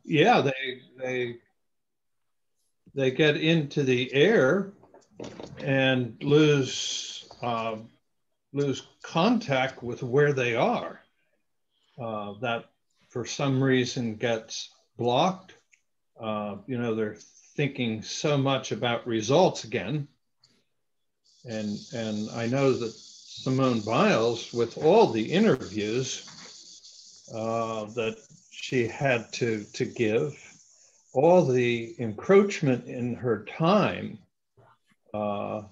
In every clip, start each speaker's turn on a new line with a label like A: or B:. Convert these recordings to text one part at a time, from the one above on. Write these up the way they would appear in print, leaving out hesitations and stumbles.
A: Yeah, they get into the air and lose contact with where they are. That for some reason gets blocked. They're thinking so much about results again. And I know that Simone Biles, with all the interviews that she had to give, all the encroachment in her time, all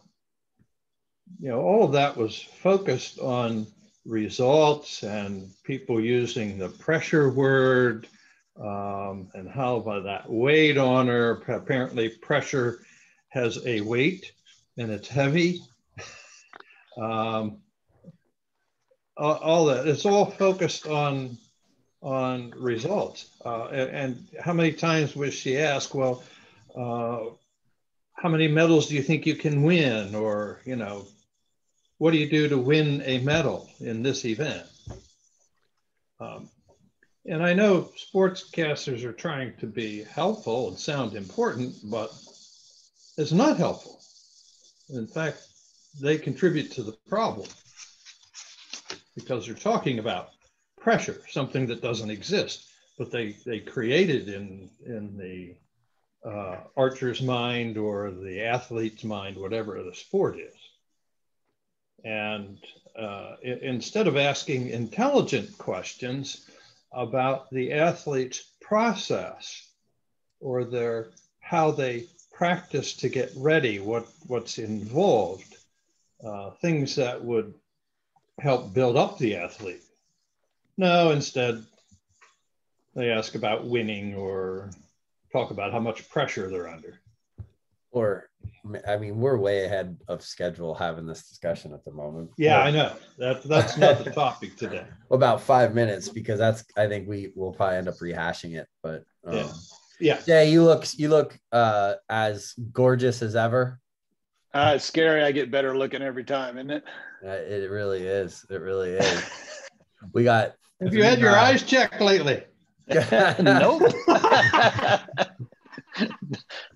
A: of that was focused on results and people using the pressure word, and how by that weighed on her. Apparently, pressure has a weight and it's heavy. All that, it's all focused on results. And how many times was she asked, well, how many medals do you think you can win? Or, what do you do to win a medal in this event? And I know sportscasters are trying to be helpful and sound important, but it's not helpful. In fact, they contribute to the problem because they're talking about pressure, something that doesn't exist, but they created in the archer's mind or the athlete's mind, whatever the sport is. And instead of asking intelligent questions about the athlete's process or how they practice to get ready, what's involved, things that would help build up the athlete. No, instead they ask about winning or talk about how much pressure they're under.
B: Or, I mean, we're way ahead of schedule having this discussion at the moment.
A: Yeah, I know. That's not the topic today.
B: About 5 minutes, because I think we will probably end up rehashing it. But
A: yeah.
B: Jay, you look as gorgeous as ever.
C: It's scary. I get better looking every time, isn't it?
B: It really is. It really is. We got.
A: Have you had your eyes checked lately?
C: Nope.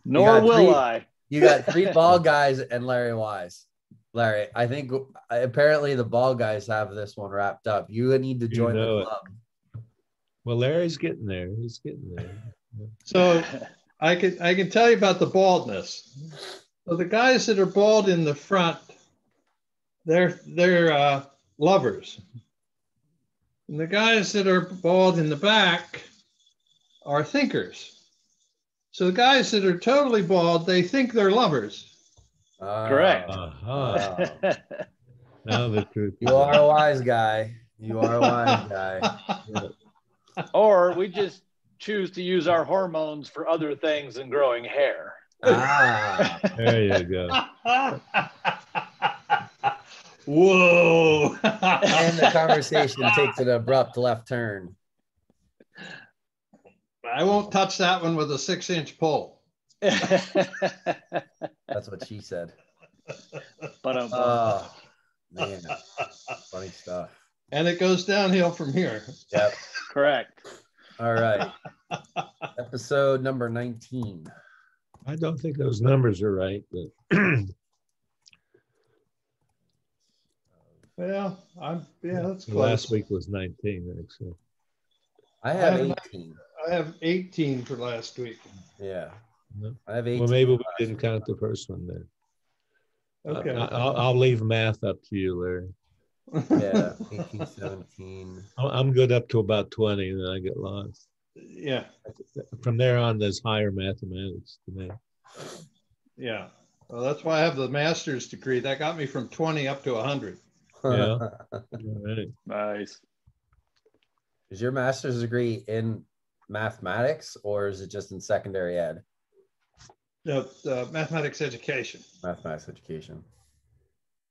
C: Nor will I.
B: You got 3 bald guys and Larry Wise. Larry, I think apparently the bald guys have this one wrapped up. You need to join the club.
D: Well, Larry's getting there. He's getting there.
A: So I can tell you about the baldness. So the guys that are bald in the front, they're lovers. And the guys that are bald in the back are thinkers. So the guys that are totally bald, they think they're lovers.
C: Correct.
D: Uh-huh. Now the truth.
B: You are a wise guy. You are a wise guy.
C: Yeah. Or we just choose to use our hormones for other things than growing hair.
D: There you go.
A: Whoa.
B: And the conversation takes an abrupt left turn.
A: I won't touch that one with a 6-inch pole.
B: That's what she said.
C: But
B: oh, man. Funny stuff.
A: And it goes downhill from here.
B: Yep.
C: Correct.
B: All right. Episode number 19.
D: I don't think those numbers are right, but
A: well, that's close.
D: Last week was 19, actually.
B: I have 18.
A: I have 18 for last week.
B: Yeah.
D: No.
B: I have 18.
D: Well, maybe we didn't count the first one then.
A: Okay.
D: I'll leave math up to you, Larry.
B: Yeah, 18, 17.
D: I'm good up to about 20, and then I get lost.
A: Yeah.
D: From there on, there's higher mathematics to me.
A: Yeah. Well, that's why I have the master's degree. That got me from 20 up to 100.
D: Yeah. All right.
C: Nice.
B: Is your master's degree in mathematics, or is it just in secondary ed?
A: No, mathematics education.
B: Mathematics education.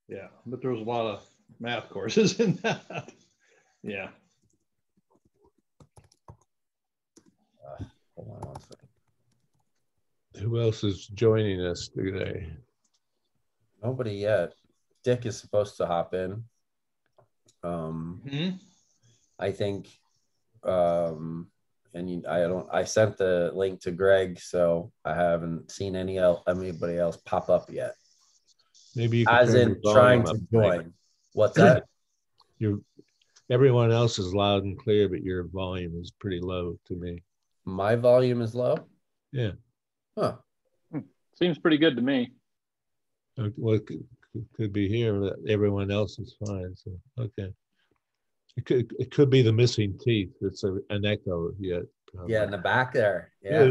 A: Yeah, but there was a lot of math courses in that. Yeah.
B: Hold on one second.
D: Who else is joining us today?
B: Nobody yet. Dick is supposed to hop in. I think and I sent the link to Greg, so I haven't seen anybody else pop up yet.
D: Maybe you can
B: As
D: turn
B: in
D: your volume
B: trying
D: up,
B: to
D: Greg.
B: join. What's that?
D: Everyone else is loud and clear, but your volume is pretty low to me.
B: My volume is low?
D: Yeah.
B: Huh.
C: Seems pretty good to me.
D: Well, it could be here, but everyone else is fine. So, okay. It could be the missing teeth. It's an echo yet.
B: Yeah, in the back there. Yeah.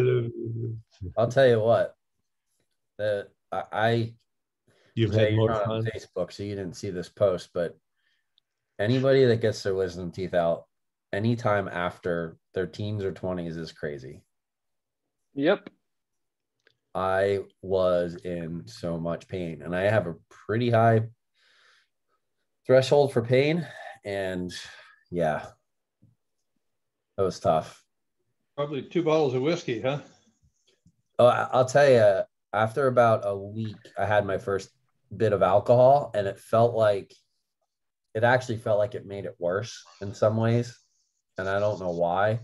B: I'll tell you what.
D: You've
B: Jay,
D: had
B: you're
D: more
B: not
D: fun.
B: on Facebook, so you didn't see this post, but anybody that gets their wisdom teeth out anytime after their teens or 20s is crazy.
C: Yep.
B: I was in so much pain, and I have a pretty high threshold for pain. And yeah, that was tough.
A: Probably 2 bottles of whiskey, huh?
B: Oh, I'll tell you, after about a week, I had my first bit of alcohol, and it actually felt like it made it worse in some ways. And I don't know why.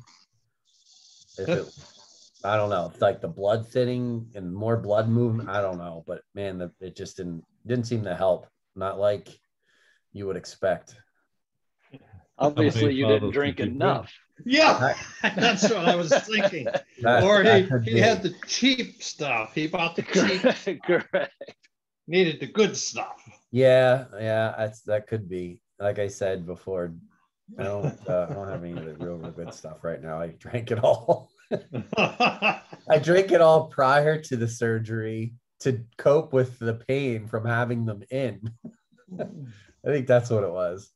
B: I don't know, like the blood thinning and more blood movement. I don't know, but man, it just didn't seem to help. Not like you would expect.
C: Obviously, you didn't drink enough.
A: Yeah, that's what I was thinking. Or he had the cheap stuff. He bought the cheap.
C: Correct.
A: Needed the good stuff.
B: Yeah, that could be. Like I said before, I don't have any of the real good stuff right now. I drank it all. I drank it all prior to the surgery to cope with the pain from having them in. I think that's what it was.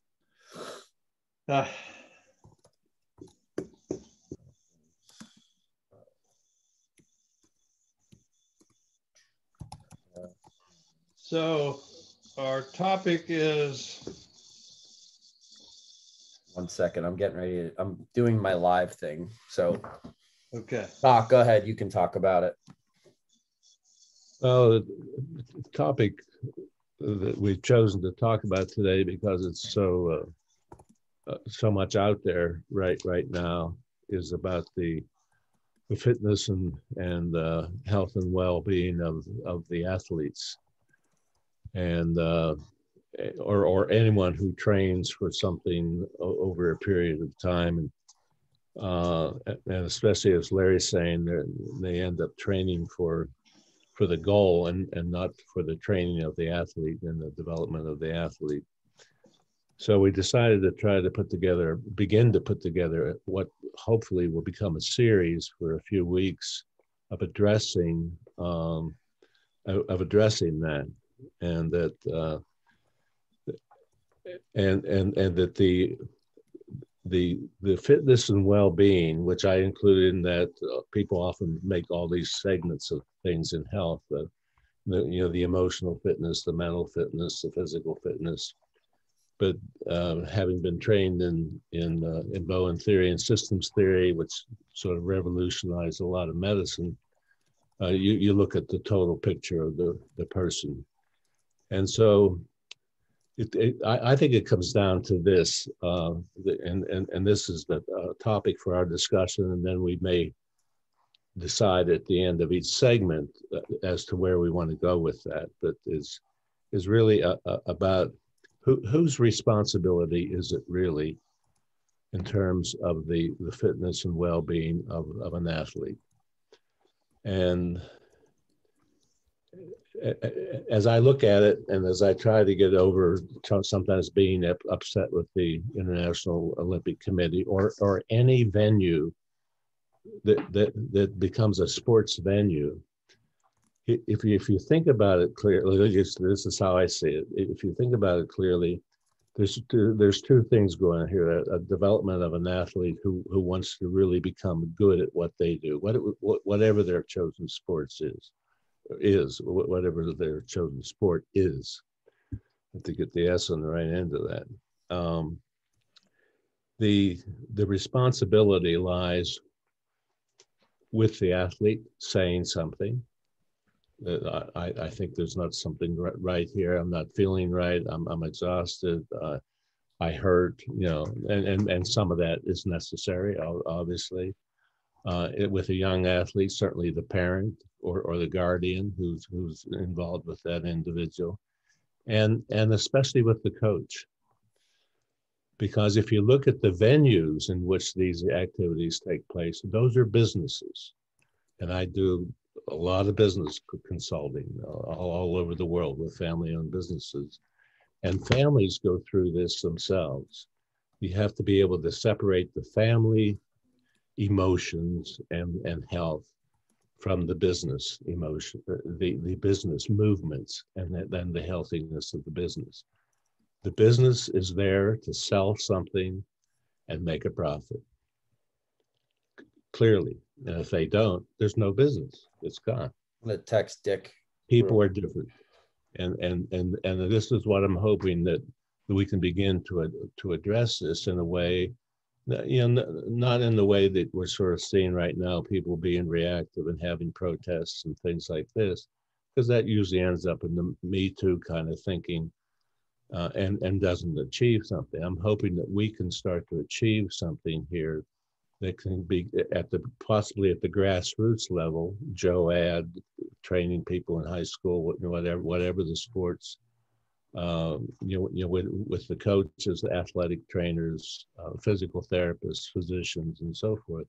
A: So our topic is.
B: One second, I'm doing my live thing. So
A: okay.
B: Doc, go ahead. You can talk about it.
D: Well, the topic that we've chosen to talk about today, because it's so much out there right now, is about the fitness and health and well-being of the athletes, and or anyone who trains for something over a period of time, and especially as Larry's saying, they end up training for the goal and not for the training of the athlete and the development of the athlete. So we decided to begin to put together what hopefully will become a series for a few weeks of addressing that, and that and that the fitness and well-being, which I included in that, people often make all these segments of things in health, the emotional fitness, the mental fitness, the physical fitness. But having been trained in Bowen theory and systems theory, which sort of revolutionized a lot of medicine, you look at the total picture of the person. And so I think it comes down to this, and this is the topic for our discussion, and then we may decide at the end of each segment as to where we want to go with that. But is really about whose responsibility is it really in terms of the fitness and well-being of an athlete. And as I look at it, and as I try to get over sometimes being upset with the International Olympic Committee or any venue that becomes a sports venue, if you think about it clearly, this is how I see it. If you think about it clearly, there's two things going on here: a development of an athlete who wants to really become good at what they do, whatever their chosen sports is whatever their chosen sport is. I have to get the S on the right end of that. The responsibility lies with the athlete saying something. I think there's not something right here. I'm not feeling right. I'm exhausted. I hurt, and some of that is necessary, obviously. With a young athlete, certainly the parent or the guardian who's involved with that individual, and especially with the coach. Because if you look at the venues in which these activities take place, those are businesses. And I do a lot of business consulting all over the world with family-owned businesses. And families go through this themselves. You have to be able to separate the family emotions and health from the business emotion, the business movements, and then the healthiness of the business. The business is there to sell something and make a profit. Clearly. And if they don't, there's no business. It's gone.
B: I'm gonna text Dick.
D: People are different. And this is what I'm hoping that we can begin to address this in a way that, not in the way that we're sort of seeing right now, people being reactive and having protests and things like this, because that usually ends up in the Me Too kind of thinking. And doesn't achieve something. I'm hoping that we can start to achieve something here that can be possibly at the grassroots level, JOAD, training people in high school, whatever the sports, with the coaches, the athletic trainers, physical therapists, physicians, and so forth,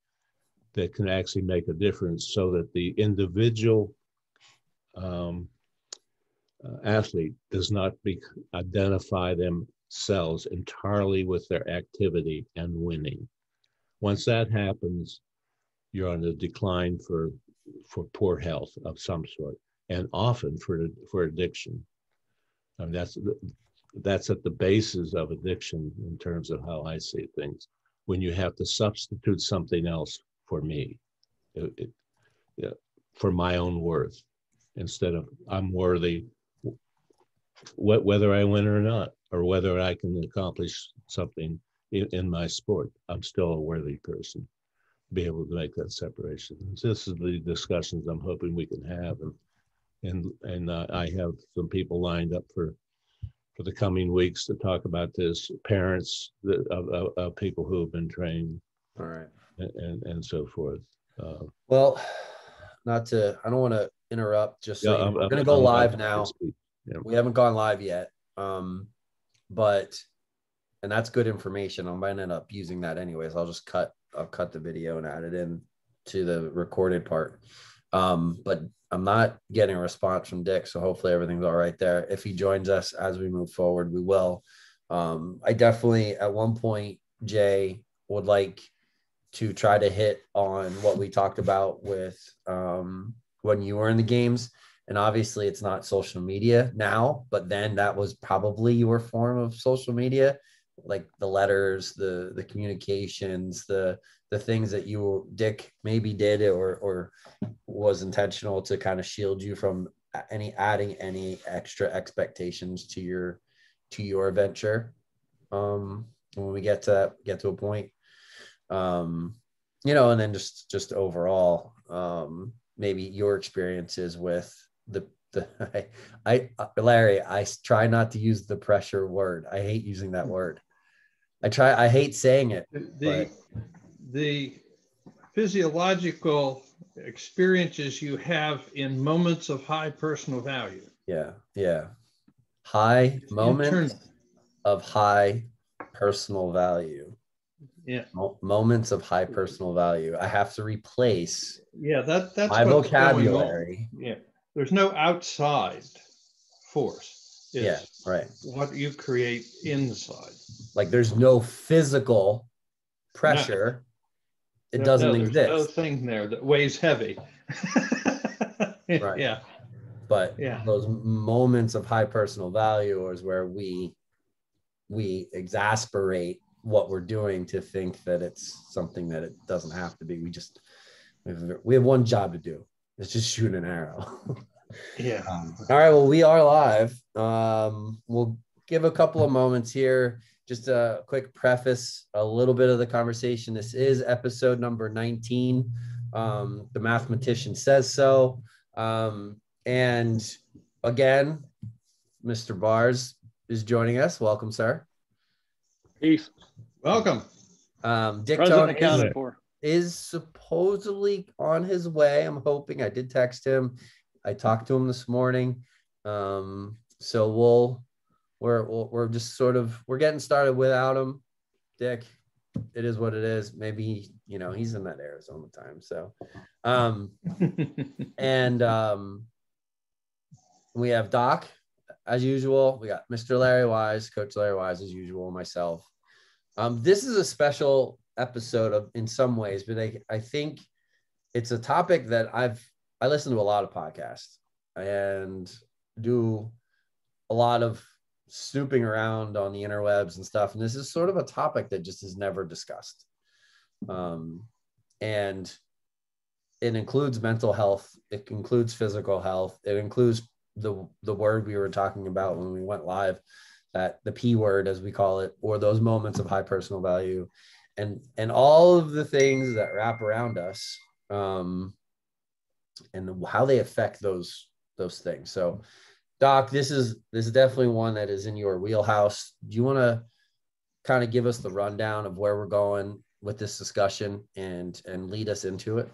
D: that can actually make a difference, so that the individual athlete does not identify themselves entirely with their activity and winning. Once that happens, you're on a decline for poor health of some sort, and often for addiction. I mean, that's at the basis of addiction in terms of how I see things. When you have to substitute something else for me, for my own worth, instead of I'm worthy, whether I win or not, or whether I can accomplish something in my sport, I'm still a worthy person. Be able to make that separation. This is the discussions I'm hoping we can have, and I have some people lined up for the coming weeks to talk about this. Parents of people who have been trained,
B: All right,
D: and so forth.
B: Well, I don't want to interrupt. Just so we're going to go live now. Yeah. We haven't gone live yet, but that's good information. I might end up using that anyways. I'll cut the video and add it in to the recorded part. But I'm not getting a response from Dick, so hopefully everything's all right there. If he joins us as we move forward, we will. I definitely, at one point, Jay, would like to try to hit on what we talked about with when you were in the games. And obviously it's not social media now, but then that was probably your form of social media, like the letters, the communications, the things that Dick maybe did or was intentional to kind of shield you from adding any extra expectations to your venture. When we get to a point, and then just overall, maybe your experiences with Larry, I try not to use the pressure word. I hate using that word. I hate saying it.
A: The physiological experiences you have in moments of high personal value.
B: Yeah. High moments of high personal value.
A: Yeah.
B: Moments of high personal value. I have to replace
A: that's
B: my vocabulary.
A: Yeah. There's no outside force. It's
B: right.
A: What you create inside.
B: Like there's no physical pressure. It doesn't exist.
A: There's no thing there that weighs heavy.
B: Right.
A: Yeah.
B: But those moments of high personal value is where we exasperate what we're doing to think that it's something that it doesn't have to be. We have one job to do. It's just shoot an arrow.
A: Yeah.
B: All right. Well, we are live. We'll give a couple of moments here. Just a quick preface, a little bit of the conversation. This is episode number 19. The mathematician says so. And again, Mr. Bars is joining us. Welcome, sir.
C: Peace.
A: Welcome.
B: Dick
C: Present
B: Tone
C: accounted for.
B: is supposedly on his way. I'm hoping. I did text him. I talked to him this morning. So we're just sort of, we're getting started without him. Dick, it is what it is. Maybe, he's in that Arizona time. So, we have Doc as usual. We got Mr. Larry Wise, Coach Larry Wise as usual, myself. This is a special episode in some ways, but I think it's a topic that I listen to a lot of podcasts and do a lot of snooping around on the interwebs and stuff. And this is sort of a topic that just is never discussed. And it includes mental health. It includes physical health. It includes the word we were talking about when we went live, that the P word, as we call it, or those moments of high personal value, and all of the things that wrap around us, and how they affect those things. So, Doc, this is definitely one that is in your wheelhouse. Do you want to kind of give us the rundown of where we're going with this discussion and lead us into it?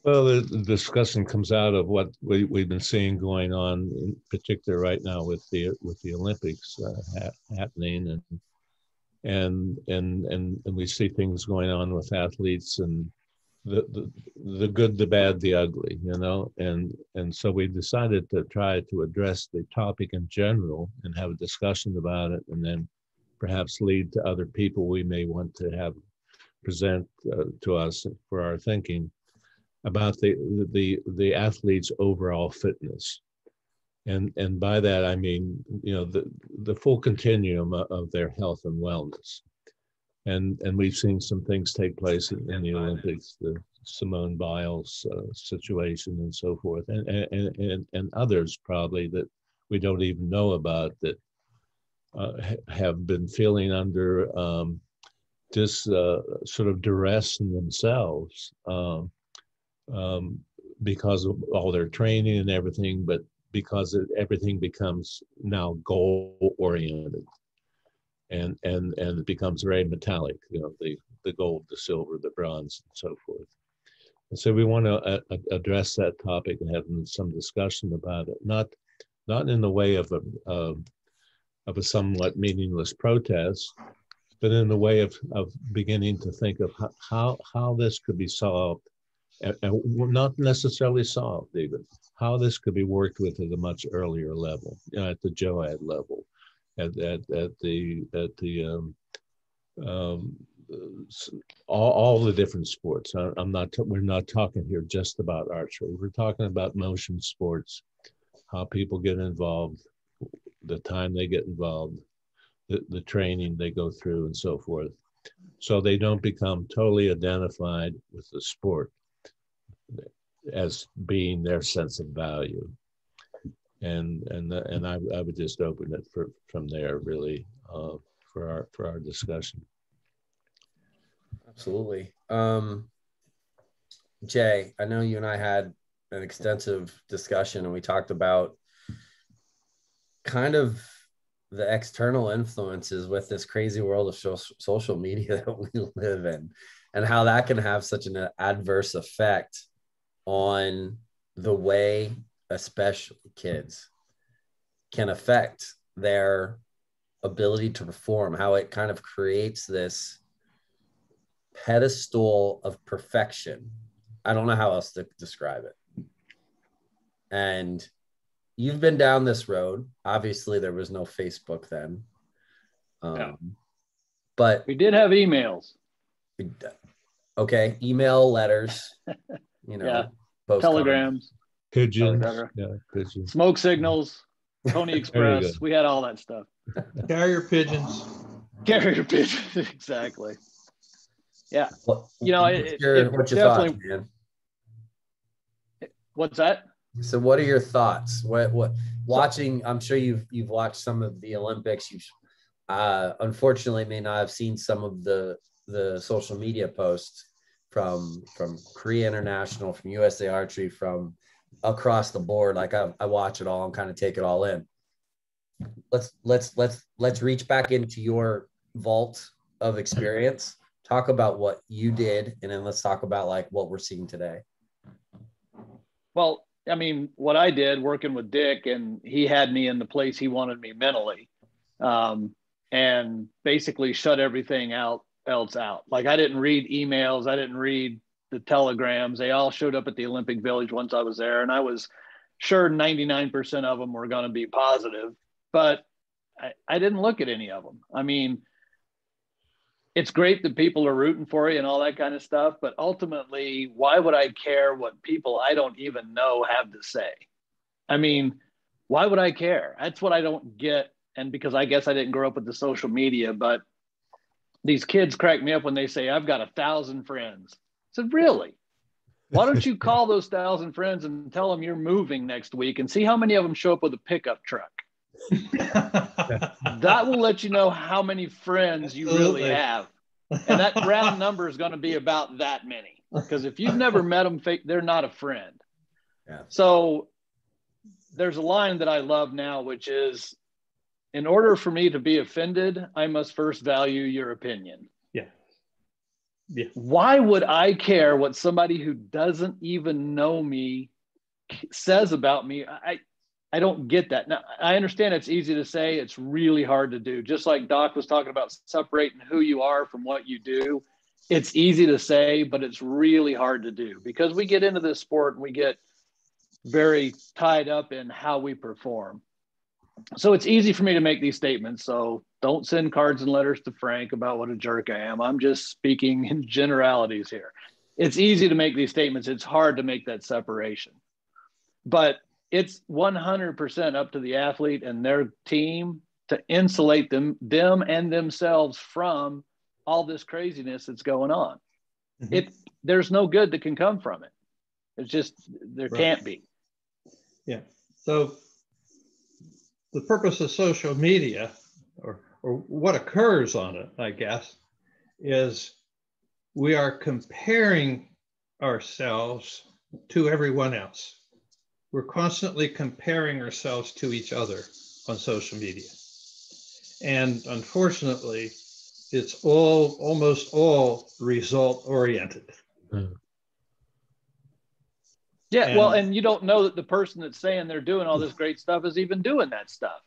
D: Well, the discussion comes out of what we've been seeing going on, in particular right now with the Olympics happening, and we see things going on with athletes, and the good, the bad, the ugly, and so we decided to try to address the topic in general and have a discussion about it, and then perhaps lead to other people we may want to have present to us for our thinking about the athlete's overall fitness, and by that I mean the full continuum of their health and wellness, and we've seen some things take place in the Olympics, the Simone Biles situation and so forth, and others probably that we don't even know about that have been feeling under this sort of duress in themselves. Because of all their training and everything, but because everything becomes now goal oriented, and it becomes very metallic, the gold, the silver, the bronze, and so forth. And so we want to address that topic and have some discussion about it, not in the way of a somewhat meaningless protest, but in the way of beginning to think of how this could be solved. And not necessarily solved, even how this could be worked with at a much earlier level, at the JOAD level, at the all the different sports. We're not talking here just about archery. We're talking about motion sports, how people get involved, the time they get involved, the training they go through, and so forth, so they don't become totally identified with the sport as being their sense of value, and I would just open it from there, really, for our discussion.
B: Absolutely. Jay, I know you and I had an extensive discussion, and we talked about kind of the external influences with this crazy world of social media that we live in, and how that can have such an adverse effect on the way especially kids can affect their ability to perform, how it kind of creates this pedestal of perfection. I don't know how else to describe it. And you've been down this road. Obviously, there was no Facebook then.
C: Yeah.
B: But
C: we did have emails.
B: Okay, email, letters,
C: Yeah.
B: telegrams,
D: pigeons, pigeons,
C: smoke signals, Pony Express. We had all that stuff.
A: Carrier pigeons.
C: Carrier pigeons, exactly. Yeah.
B: What's
C: it
B: your
C: definitely.
B: thoughts, man?
C: What's that?
B: So, what are your thoughts? What watching? I'm sure you've watched some of the Olympics. You've unfortunately may not have seen some of the social media posts from Korea International, from USA Archery, from across the board. Like I watch it all and kind of take it all in. Let's reach back into your vault of experience. talk about what you did, and then let's talk about like what we're seeing today.
C: Well, I mean, what I did working with Dick, and he had me in the place he wanted me mentally, and basically shut everything else out. Like I didn't read emails. I didn't read the telegrams. They all showed up at the Olympic Village once I was there. And I was sure 99% of them were going to be positive, but I didn't look at any of them. I mean, it's great that people are rooting for you and all that kind of stuff, but ultimately, why would I care what people I don't even know have to say? I mean, why would I care? That's what I don't get. And because I guess I didn't grow up with the social media, but these kids crack me up when they say, I've got 1,000 friends. I said, really? Why don't you call those 1,000 friends and tell them you're moving next week and see how many of them show up with a pickup truck? That will let you know how many friends you really have. And that round number is going to be about that many. Because if you've never met them, they're not a friend.
B: Yeah.
C: So there's a line that I love now, which is, in order for me to be offended, I must first value your opinion.
A: Yeah. Yeah.
C: Why would I care what somebody who doesn't even know me says about me? I don't get that. Now, I understand it's easy to say, it's really hard to do. Just like Doc was talking about separating who you are from what you do. It's easy to say, but it's really hard to do because we get into this sport and we get very tied up in how we perform. So it's easy for me to make these statements. So don't send cards and letters to Frank about what a jerk I am. I'm just speaking in generalities here. It's easy to make these statements. It's hard to make that separation. But it's 100% up to the athlete and their team to insulate them and themselves from all this craziness that's going on. Mm-hmm. There's no good that can come from it. It's just, there can't be.
A: Yeah. So the purpose of social media, or what occurs on it, I guess, is we are comparing ourselves to everyone else. We're constantly comparing ourselves to each other on social media. And unfortunately, it's almost all result oriented.
C: Yeah, well, and you don't know that the person that's saying they're doing all this great stuff is even doing that stuff.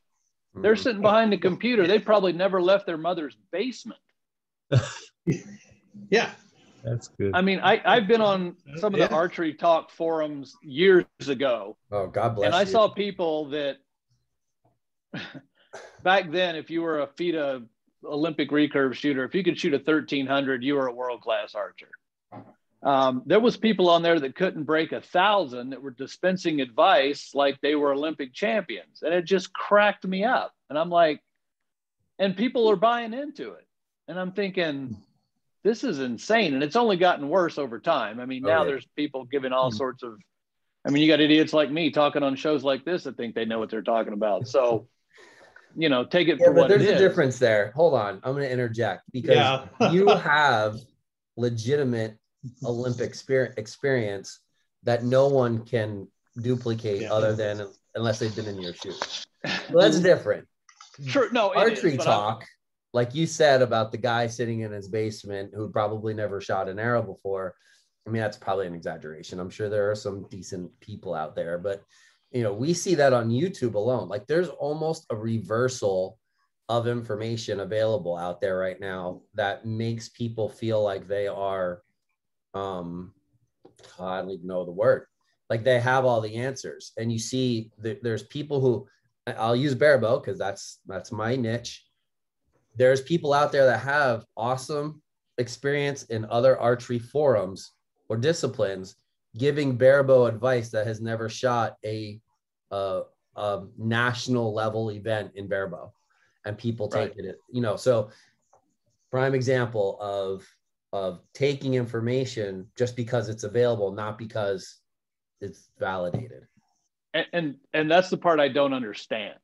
C: They're sitting behind the computer. They probably never left their mother's basement.
A: Yeah.
D: That's good.
C: I mean, I've been on some of the Archery Talk forums years ago.
B: Oh, God bless you.
C: And I saw people that back then, if you were a FIDA Olympic recurve shooter, if you could shoot a 1300, you were a world-class archer. There was people on there that couldn't break 1,000 that were dispensing advice like they were Olympic champions. And it just cracked me up. And I'm like, and people are buying into it. And I'm thinking, this is insane. And it's only gotten worse over time. I mean, now there's people giving all sorts of, I mean, you got idiots like me talking on shows like this that think they know what they're talking about. So, you know, take it for what it is.
B: There's a difference there. Hold on. I'm going to interject because you have legitimate Olympic experience that no one can duplicate other than unless they've been in your shoes. So that's different.
C: Sure. No,
B: Archery Talk, like you said about the guy sitting in his basement who probably never shot an arrow before. I mean, that's probably an exaggeration. I'm sure there are some decent people out there, but you know, we see that on YouTube alone. Like there's almost a reversal of information available out there right now that makes people feel like they are, I don't even know the word. Like they have all the answers. And you see there's people who, I'll use barebow because that's my niche. There's people out there that have awesome experience in other archery forums or disciplines giving barebow advice that has never shot a national level event in barebow, and people take it, you know. So prime example of taking information just because it's available, not because it's validated.
C: And that's the part I don't understand.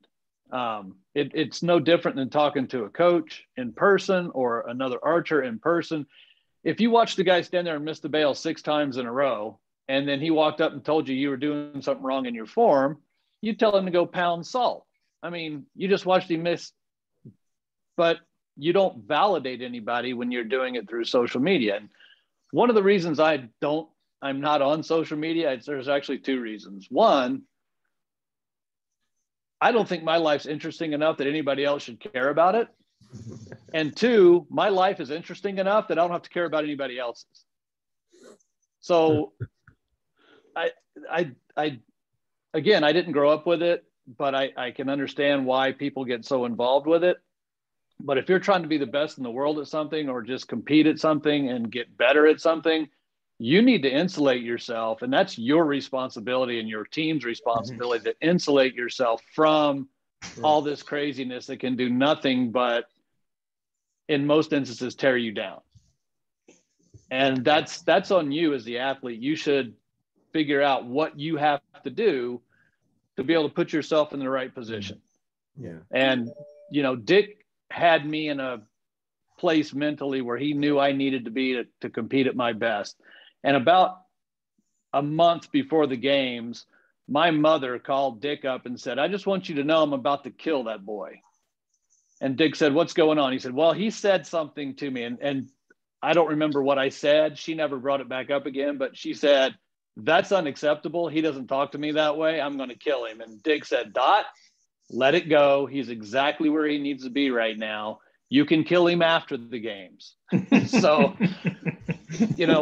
C: It's no different than talking to a coach in person or another archer in person. If you watch the guy stand there and miss the bail 6 times in a row, and then he walked up and told you were doing something wrong in your form, you tell him to go pound salt. I mean, you just watched him miss. But you don't validate anybody when you're doing it through social media. And one of the reasons I'm not on social media, there's actually two reasons. One, I don't think my life's interesting enough that anybody else should care about it. And two, my life is interesting enough that I don't have to care about anybody else's. So again, I didn't grow up with it, but I can understand why people get so involved with it. But if you're trying to be the best in the world at something, or just compete at something and get better at something, you need to insulate yourself. And that's your responsibility and your team's responsibility to insulate yourself from all this craziness that can do nothing but, in most instances, tear you down. And that's on you as the athlete. You should figure out what you have to do to be able to put yourself in the right position.
B: Yeah.
C: And, Dick had me in a place mentally where he knew I needed to be to compete at my best. And about a month before the games, my mother called Dick up and said, "I just want you to know I'm about to kill that boy." And Dick said, "What's going on?" He said, "Well, he said something to me." And I don't remember what I said. She never brought it back up again, but she said, "That's unacceptable. He doesn't talk to me that way. I'm going to kill him." And Dick said, "Dot, let it go. He's exactly where he needs to be right now. You can kill him after the games." So,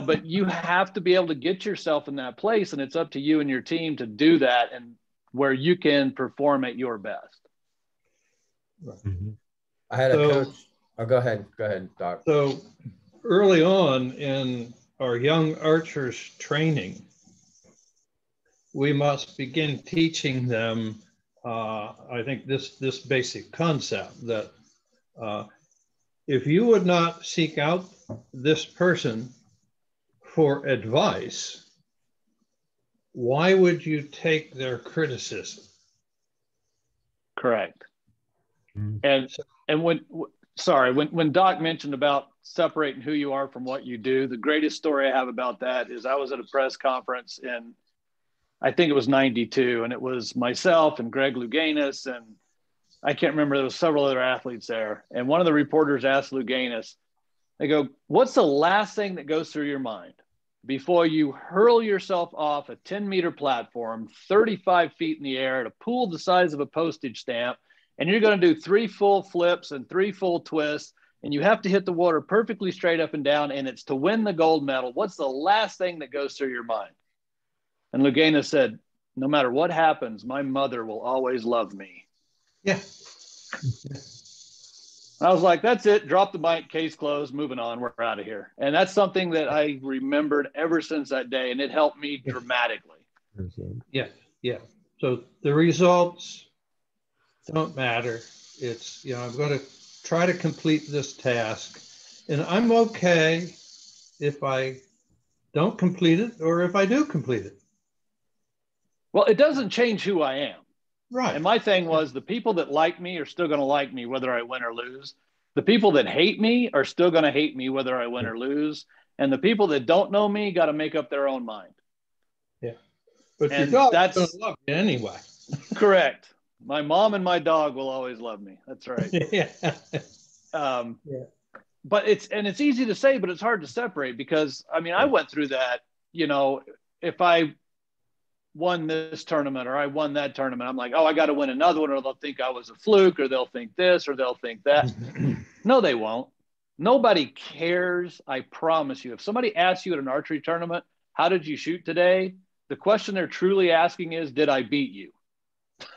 C: but you have to be able to get yourself in that place, and it's up to you and your team to do that, and where you can perform at your best.
D: Mm-hmm.
B: I had a coach. Oh, go ahead, Doc.
A: So early on in our young archers training, we must begin teaching them, I think, this basic concept that if you would not seek out this person for advice, why would you take their criticism?
C: Correct. And when Doc mentioned about separating who you are from what you do, the greatest story I have about that is I was at a press conference in, I think it was 92, and it was myself and Greg Louganis, and I can't remember, there was several other athletes there. And one of the reporters asked Louganis, they go, "What's the last thing that goes through your mind before you hurl yourself off a 10-meter platform, 35 feet in the air, at a pool the size of a postage stamp, and you're going to do 3 full flips and 3 full twists, and you have to hit the water perfectly straight up and down, and it's to win the gold medal? What's the last thing that goes through your mind?" And Louganis said, "No matter what happens, my mother will always love me."
A: Yeah.
C: I was like, that's it. Drop the mic, case closed, moving on. We're out of here. And that's something that I remembered ever since that day, and it helped me dramatically.
A: Yeah. Yeah. So the results don't matter. It's, I'm going to try to complete this task, and I'm okay if I don't complete it or if I do complete it.
C: Well, it doesn't change who I am.
A: Right.
C: And my thing was, the people that like me are still going to like me whether I win or lose. The people that hate me are still going to hate me whether I win or lose. And the people that don't know me got to make up their own mind.
A: Yeah. But
C: and
A: your dog's going to love you anyway.
C: Correct. My mom and my dog will always love me. That's right.
A: Yeah.
C: But it's easy to say, but it's hard to separate, because I went through that. If I won this tournament or I won that tournament, I'm like, oh, I got to win another one, or they'll think I was a fluke, or they'll think this, or they'll think that. No, they won't. Nobody cares. I promise you. If somebody asks you at an archery tournament, "How did you shoot today?" the question they're truly asking is, "Did I beat you?"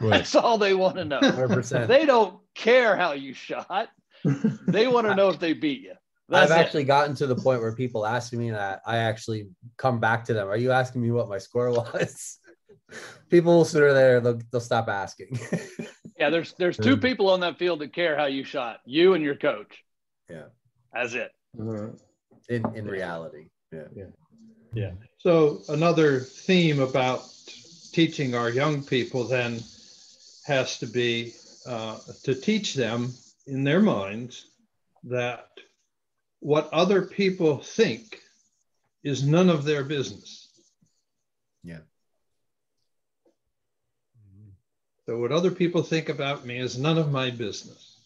C: Right. That's all they want to know.
B: 100%.
C: They don't care how you shot. They want to know if they beat you.
B: I've actually gotten to the point where people ask me that, I actually come back to them. "Are you asking me what my score was?" People will sit there, they'll stop asking.
C: Yeah, there's 2 people on that field that care how you shot, you and your coach.
B: Yeah.
C: That's it.
B: In reality.
A: Yeah. So another theme about teaching our young people then has to be to teach them in their minds that what other people think is none of their business.
B: Yeah.
A: So what other people think about me is none of my business.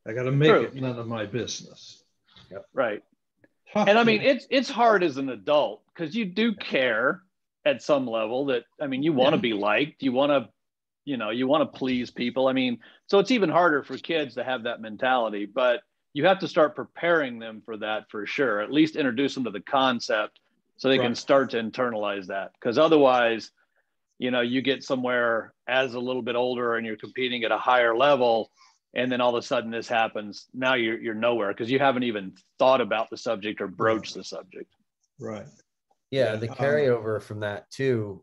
A: I got to make
C: True.
A: it none of my business.
C: Right.
A: Tough
C: And I
A: to-
C: mean, it's hard as an adult because you do care at some level that, I mean, you want to be liked, you want to, you want to please people. I mean, so it's even harder for kids to have that mentality, but you have to start preparing them for that for sure. At least introduce them to the concept so they can start to internalize that. Because otherwise, you get somewhere as a little bit older and you're competing at a higher level, and then all of a sudden this happens. Now you're nowhere because you haven't even thought about the subject or broached the subject.
A: Right.
B: Yeah, the carryover from that too,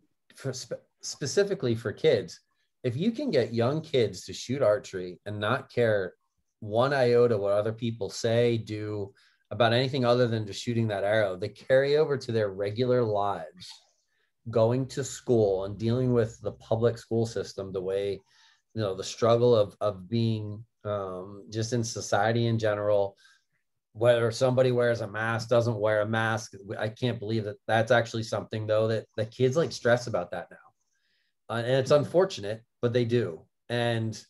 B: specifically for kids. If you can get young kids to shoot archery and not care one iota what other people say, do about anything other than just shooting that arrow, they carry over to their regular lives, going to school and dealing with the public school system, the way, the struggle of being just in society in general, whether somebody wears a mask, doesn't wear a mask. I can't believe that that's actually something though, that the kids like stress about that now. And it's unfortunate, but they do. And,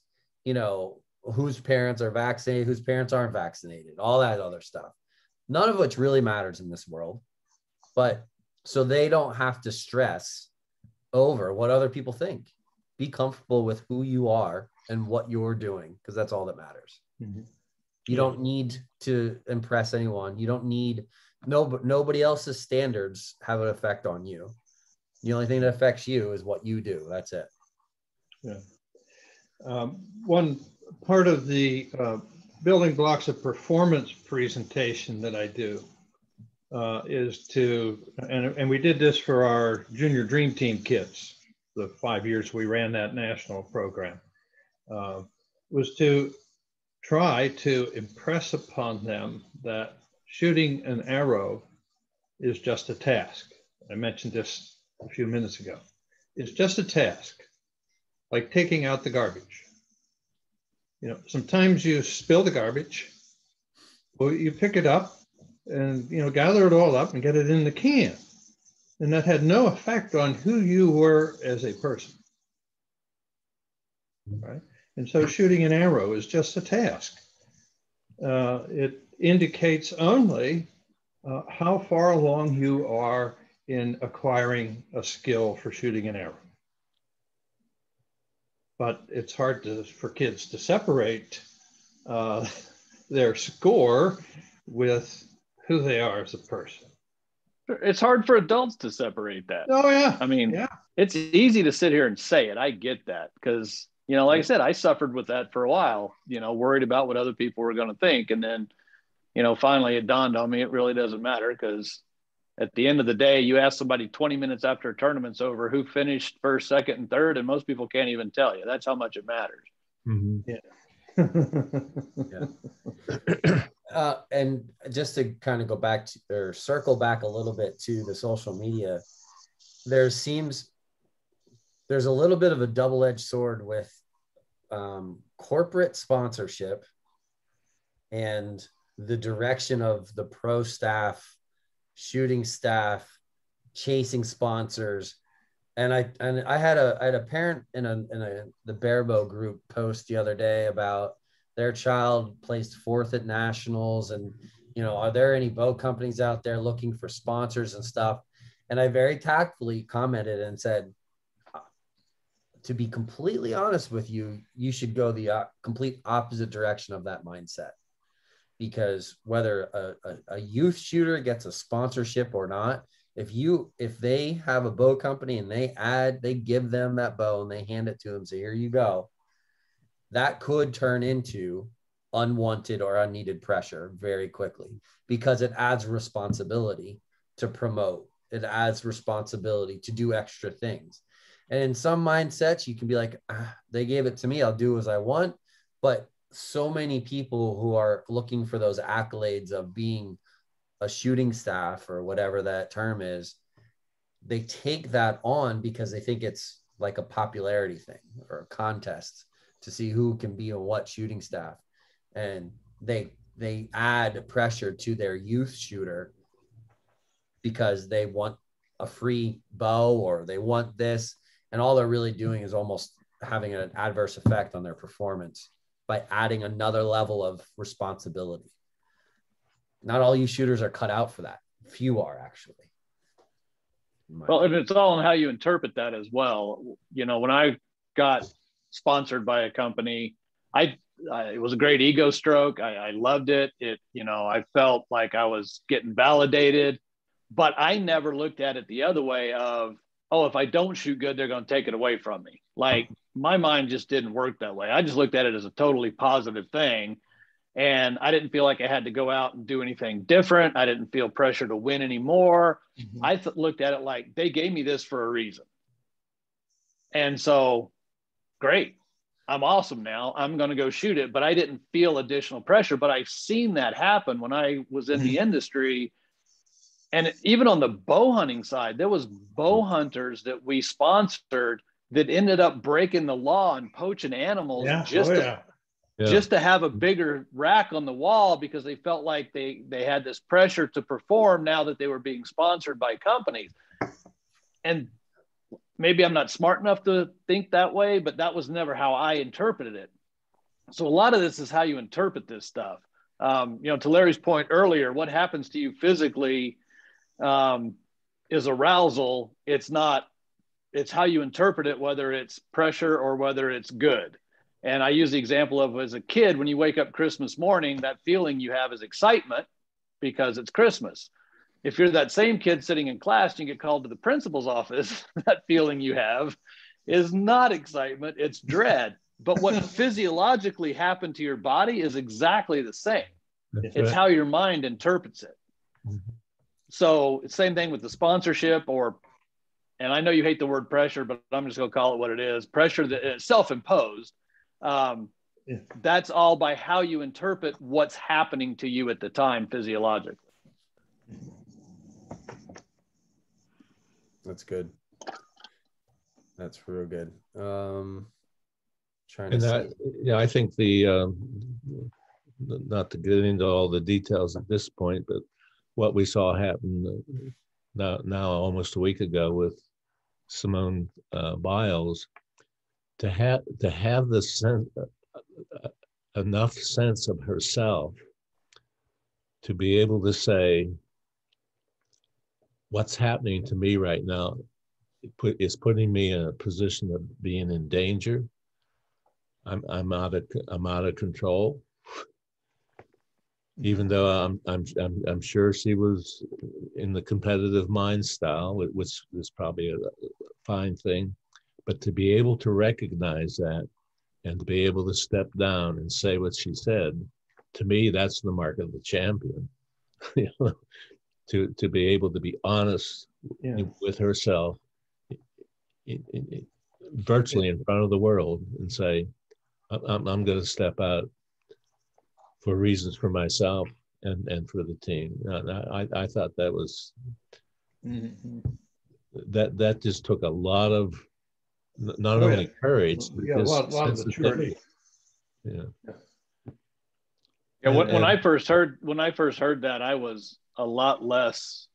B: whose parents are vaccinated, whose parents aren't vaccinated, all that other stuff. None of which really matters in this world. But so they don't have to stress over what other people think. Be comfortable with who you are and what you're doing, because that's all that matters.
A: Mm-hmm.
B: You don't need to impress anyone. You don't need nobody else's standards have an effect on you. The only thing that affects you is what you do. That's it.
A: Yeah. One part of the building blocks of performance presentation that I do is to, and we did this for our junior dream team kids, the 5 years we ran that national program, was to try to impress upon them that shooting an arrow is just a task. I mentioned this a few minutes ago. It's just a task, like taking out the garbage. Sometimes you spill the garbage. Well, you pick it up and, gather it all up and get it in the can. And that had no effect on who you were as a person. Right? And so shooting an arrow is just a task. It indicates only how far along you are in acquiring a skill for shooting an arrow. But it's hard for kids to separate their score with who they are as a person.
C: It's hard for adults to separate that.
A: Oh, yeah.
C: I mean, It's easy to sit here and say it. I get that because, like I said, I suffered with that for a while, worried about what other people were going to think. And then, finally it dawned on me, it really doesn't matter because at the end of the day, you ask somebody 20 minutes after a tournament's over who finished first, second, and third, and most people can't even tell you. That's how much it matters.
D: Mm-hmm.
B: Yeah. And just to kind of go back to, or circle back a little bit to the social media, there's a little bit of a double-edged sword with corporate sponsorship and the direction of the pro staff, shooting staff, chasing sponsors. And I had a parent in the Barebow group post the other day about their child placed fourth at nationals, and are there any bow companies out there looking for sponsors and stuff? And I very tactfully commented and said, to be completely honest with you, you should go the complete opposite direction of that mindset. Because whether a youth shooter gets a sponsorship or not, if they have a bow company and they give them that bow and they hand it to them, say, here you go, that could turn into unwanted or unneeded pressure very quickly, because it adds responsibility to promote. It adds responsibility to do extra things. And in some mindsets, you can be like, they gave it to me, I'll do as I want. But so many people who are looking for those accolades of being a shooting staff or whatever that term is, they take that on because they think it's like a popularity thing or a contest to see who can be a what shooting staff. And they add pressure to their youth shooter because they want a free bow or they want this. And all they're really doing is almost having an adverse effect on their performance by adding another level of responsibility. Not all you shooters are cut out for that. Few are, actually.
C: Well, and it's all in how you interpret that as well. You know, when I got sponsored by a company, it was a great ego stroke. I loved it. I felt like I was getting validated, but I never looked at it the other way of, oh, if I don't shoot good, they're going to take it away from me. Like, my mind just didn't work that way. I just looked at it as a totally positive thing. And I didn't feel like I had to go out and do anything different. I didn't feel pressure to win anymore. Mm-hmm. I looked at it like, they gave me this for a reason. And so, great. I'm awesome now. I'm going to go shoot it. But I didn't feel additional pressure. But I've seen that happen when I was in the industry. And even on the bow hunting side, there was bow hunters that we sponsored that ended up breaking the law and poaching animals just to have a bigger rack on the wall because they felt like they had this pressure to perform now that they were being sponsored by companies. And maybe I'm not smart enough to think that way, but that was never how I interpreted it. So a lot of this is how you interpret this stuff. To Larry's point earlier, what happens to you physically is arousal. It's how you interpret it, whether it's pressure or whether it's good. And I use the example of, as a kid, when you wake up Christmas morning, that feeling you have is excitement because it's Christmas. If you're that same kid sitting in class and you get called to the principal's office, that feeling you have is not excitement, it's dread. But what physiologically happened to your body is exactly the same. It's how your mind interprets it. So same thing with the sponsorship, and I know you hate the word pressure, but I'm just going to call it what it is. Pressure that is self-imposed. That's all by how you interpret what's happening to you at the time physiologically.
B: That's good. That's real good.
D: I think not to get into all the details at this point, but what we saw happen now almost a week ago with Simone Biles, to have the sense, enough sense of herself to be able to say, what's happening to me right now is putting me in a position of being in danger. I'm out of control. Even though I'm sure she was in the competitive mind style, which is probably a fine thing, but to be able to recognize that and to be able to step down and say what she said, to me, that's the mark of the champion. To be able to be honest with herself, virtually in front of the world, and say, I'm going to step out for reasons for myself and for the team. I thought that was that just took a lot of not only courage, but
A: a lot of maturity.
C: When I first heard that, I was a lot less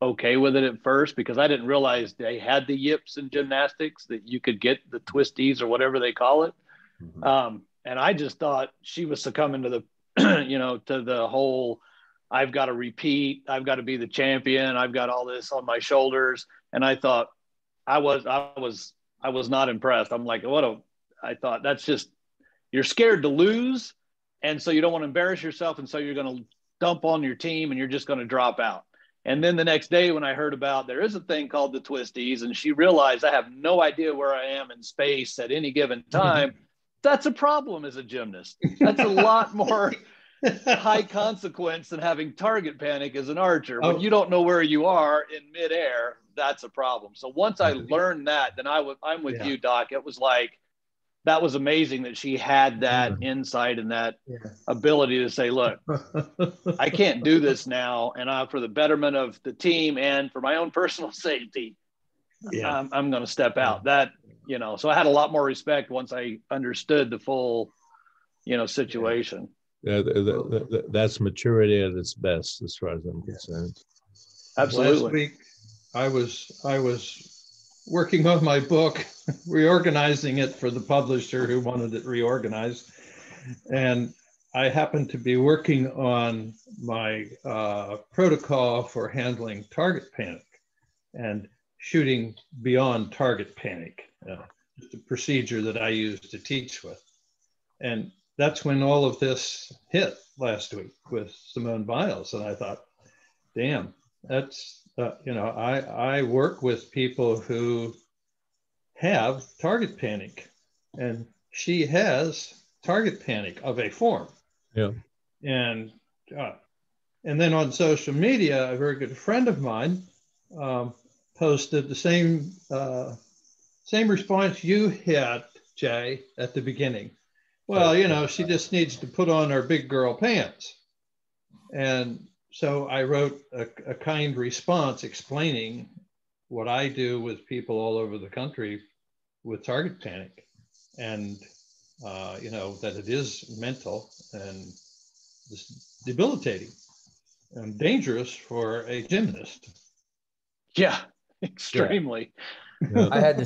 C: okay with it at first, because I didn't realize they had the yips in gymnastics, that you could get the twisties or whatever they call it. And I just thought she was succumbing to the, to the whole, I've got to repeat, I've got to be the champion, I've got all this on my shoulders. And I thought I was not impressed. I'm like, I thought that's just, you're scared to lose. And so you don't want to embarrass yourself. And so you're going to dump on your team and you're just going to drop out. And then the next day when I heard about there is a thing called the twisties, and she realized I have no idea where I am in space at any given time, that's a problem as a gymnast. That's a lot more high consequence than having target panic as an archer. When you don't know where you are in midair, that's a problem. So once I learned that, then I'm with you, Doc. It was like, that was amazing that she had that insight and that ability to say, look, I can't do this now. And for the betterment of the team and for my own personal safety, I'm going to step out. So I had a lot more respect once I understood the full, situation.
D: That's maturity at its best, as far as I'm concerned.
C: Absolutely.
A: Last week, I was working on my book, reorganizing it for the publisher who wanted it reorganized. And I happened to be working on my protocol for handling target panic and shooting beyond target panic, the procedure that I use to teach with. And that's when all of this hit last week with Simone Biles. And I thought, damn, that's, I work with people who have target panic, and she has target panic of a form.
D: Yeah.
A: And then on social media, a very good friend of mine posted the same response you had, Jay, at the beginning. Well, she just needs to put on her big girl pants. And so I wrote a kind response explaining what I do with people all over the country with target panic, and that it is mental and debilitating and dangerous for a gymnast.
C: Yeah, extremely.
B: Yeah. I had the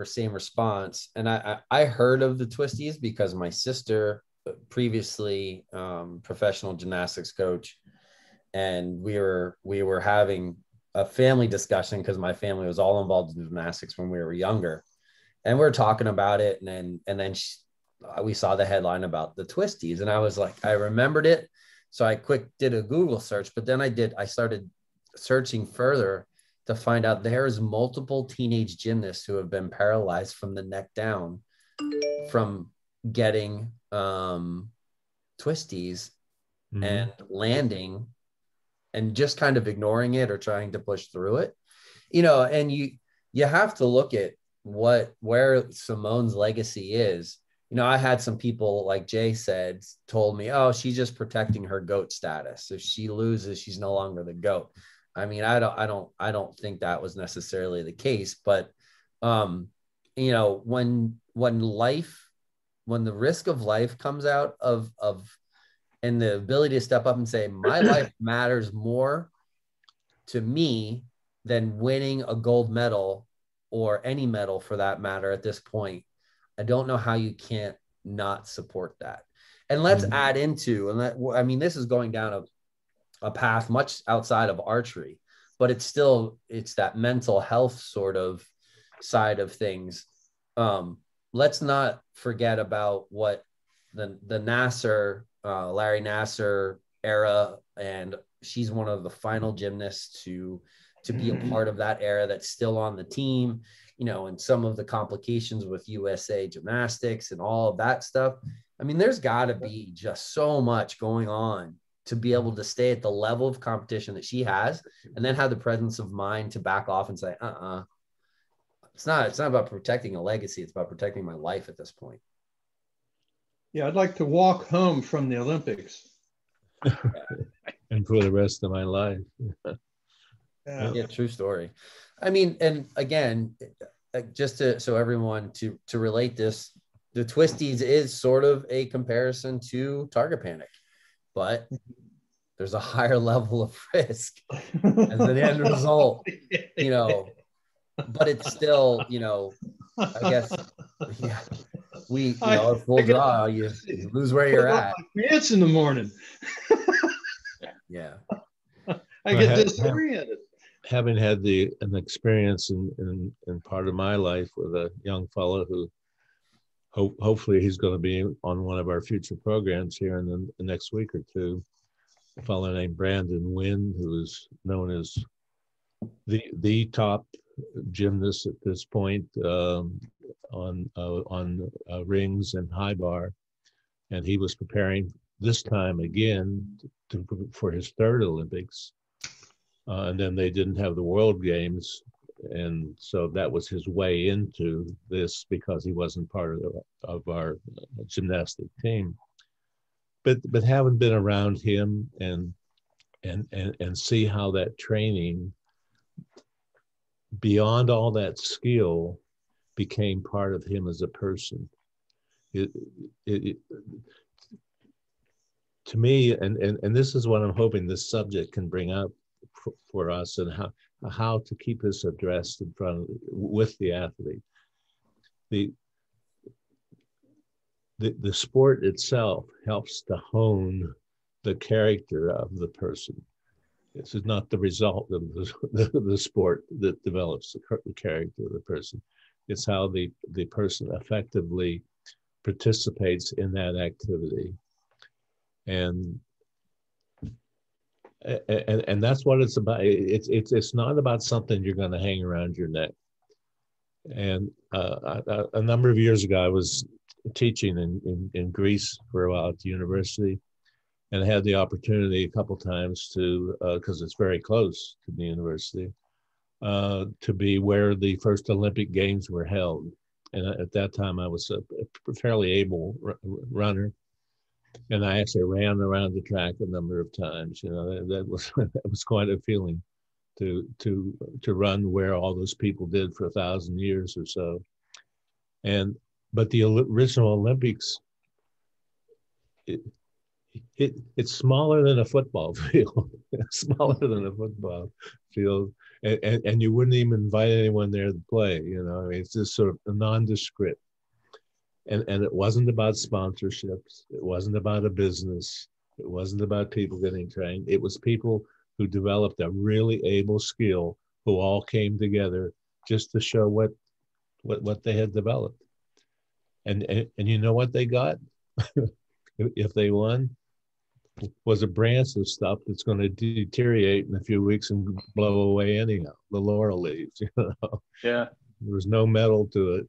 B: same response, and I heard of the twisties because my sister, previously professional gymnastics coach, and we were having a family discussion because my family was all involved in gymnastics when we were younger, and we were talking about it, and then we saw the headline about the twisties, and I was like, I remembered it, so I did a Google search, but then I started searching further to find out there's multiple teenage gymnasts who have been paralyzed from the neck down from getting twisties and landing and just kind of ignoring it or trying to push through it, and you have to look at where Simone's legacy is. I had some people, like Jay said, told me, oh, she's just protecting her GOAT status. If she loses, she's no longer the GOAT. I mean, I don't think that was necessarily the case, but when the risk of life comes out of and the ability to step up and say, my life matters more to me than winning a gold medal or any medal for that matter at this point, I don't know how you can't not support that. And let's add into, this is going down a path much outside of archery, but it's that mental health sort of side of things. Let's not forget about what the Nassar, Larry Nassar era, and she's one of the final gymnasts to be a part of that era that's still on the team, and some of the complications with USA Gymnastics and all of that stuff. I mean, there's got to be just so much going on to be able to stay at the level of competition that she has, and then have the presence of mind to back off and say, it's not about protecting a legacy. It's about protecting my life at this point.
A: Yeah, I'd like to walk home from the Olympics.
D: And for the rest of my life.
B: Yeah, true story. I mean, and again, just so everyone to relate this, the twisties is sort of a comparison to target panic, but there's a higher level of risk as an end result, but it's still, I guess, yeah, full draw, you lose where you're at.
A: It's in the morning.
B: Yeah.
A: I get disoriented.
D: Having had an experience in part of my life with a young fellow who hopefully he's going to be on one of our future programs here in the next week or two, a fellow named Brandon Wynn, who is known as the top gymnast at this point on rings and high bar, and he was preparing this time again for his third Olympics. And then they didn't have the World Games. And so that was his way into this because he wasn't part of our gymnastic team. But having been around him and see how that training, beyond all that skill, became part of him as a person. To me, and this is what I'm hoping this subject can bring up for us, and how to keep this addressed with the athlete. the sport itself helps to hone the character of the person. This is not the result of the sport that develops the character of the person. It's how the person effectively participates in that activity. And that's what it's about. It's not about something you're going to hang around your neck. And a number of years ago, I was teaching in Greece for a while at the university, and I had the opportunity a couple times to, because it's very close to the university, to be where the first Olympic Games were held. And at that time, I was a fairly able runner, and I actually ran around the track a number of times. You know, that was quite a feeling to run where all those people did for 1,000 years or so. But the original Olympics, it's smaller than a football field, smaller than a football field, and you wouldn't even invite anyone there to play. You know, I mean, it's just sort of nondescript. And it wasn't about sponsorships. It wasn't about a business. It wasn't about people getting trained. It was people who developed a really able skill who all came together just to show what they had developed. And you know what they got? If they won, was a branch of stuff that's going to deteriorate in a few weeks and blow away anyhow, the laurel leaves, you know? Yeah. There was no metal to it.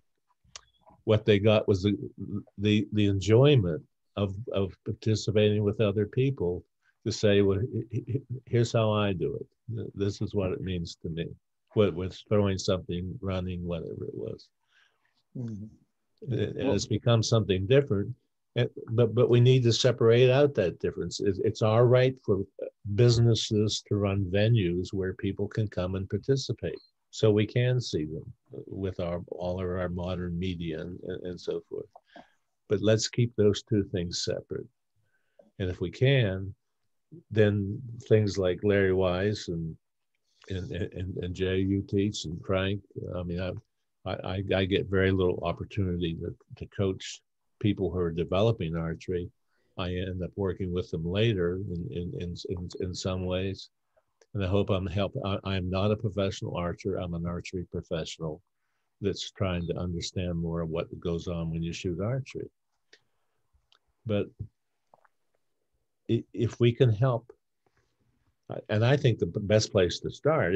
D: What they got was the enjoyment of participating with other people to say, well, here's how I do it. This is what it means to me. With throwing something, running, whatever it was. Mm-hmm. And it's become something different. But we need to separate out that difference. It's our right for businesses to run venues where people can come and participate, so we can see them with all of our modern media and so forth. But let's keep those two things separate. And if we can, then things like Larry Wise and Jay, you teach, and Frank. I mean, I get very little opportunity to coach people who are developing archery. I end up working with them later in some ways, and I hope I'm not a professional archer. I'm an archery professional that's trying to understand more of what goes on when you shoot archery. But if we can help, and I think the best place to start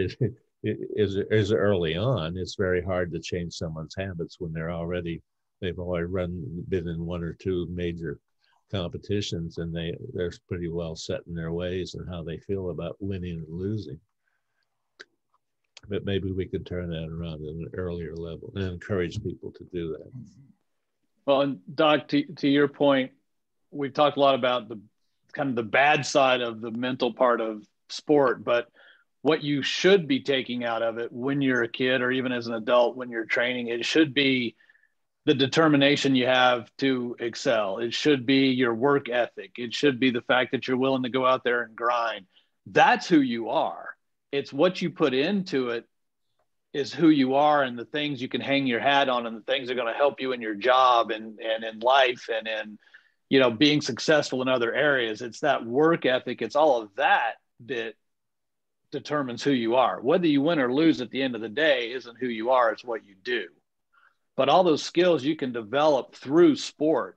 D: is early on. It's very hard to change someone's habits when they've already been in one or two major competitions, and they're pretty well set in their ways and how they feel about winning and losing. But maybe we could turn that around at an earlier level and encourage people to do that.
C: Well, and Doc, to your point, we've talked a lot about the kind of the bad side of the mental part of sport, but what you should be taking out of it when you're a kid or even as an adult when you're training, it should be the determination you have to excel. It should be your work ethic. It should be the fact that you're willing to go out there and grind. That's who you are. It's what you put into it is who you are, and the things you can hang your hat on, and the things that are going to help you in your job and in life and in, you know, being successful in other areas. It's that work ethic. It's all of that that determines who you are. Whether you win or lose at the end of the day isn't who you are, it's what you do. But all those skills you can develop through sport.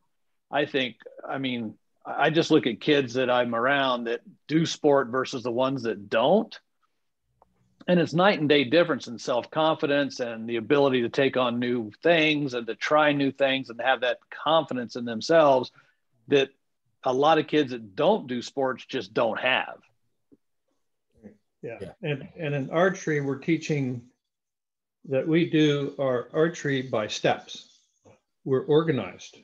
C: I think, I mean, I just look at kids that I'm around that do sport versus the ones that don't. And it's night and day difference in self-confidence and the ability to take on new things and to try new things and have that confidence in themselves that a lot of kids that don't do sports just don't have.
A: Yeah. And in archery, we're teaching that we do our archery by steps. We're organized,